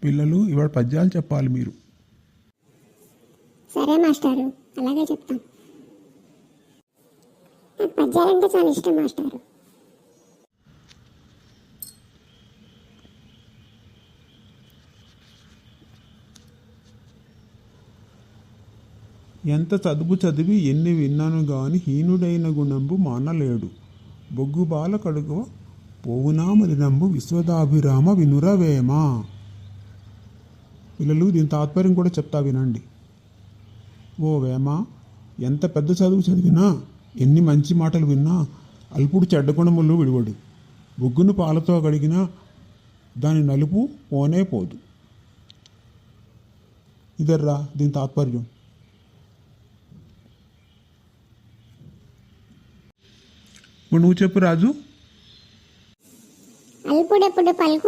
పిల్లలు ఇవాళ పద్యాలు చెప్పాలి మీరు. సరే మాస్టారు, అలాగే చెప్తాం. నాకు పద్యాలంటే చాలా ఇష్టం మాస్టారు. ఎంత చదువు చదివి ఎన్ని విన్నాను గాని హీనుడైన గుణంబు మానలేడు. బొగ్గు బాల కడుగు పోవునా మలినంబు విశ్వదాభిరామ వినురవేమ. పిల్లలు దీని తాత్పర్యం కూడా చెప్తా వినండి. ఓ వేమ, ఎంత పెద్ద చదువు చదివినా ఎన్ని మంచి మాటలు విన్నా అల్పుడు చెడ్డ గుణములు విడివడు. బొగ్గును పాలతో కడిగినా దాని నలుపు పోనే పోదు. ఇదర్రా దీని తాత్పర్యం. నువ్వు చెప్పు రాజు. అల్పుడెప్పుడు పలుకు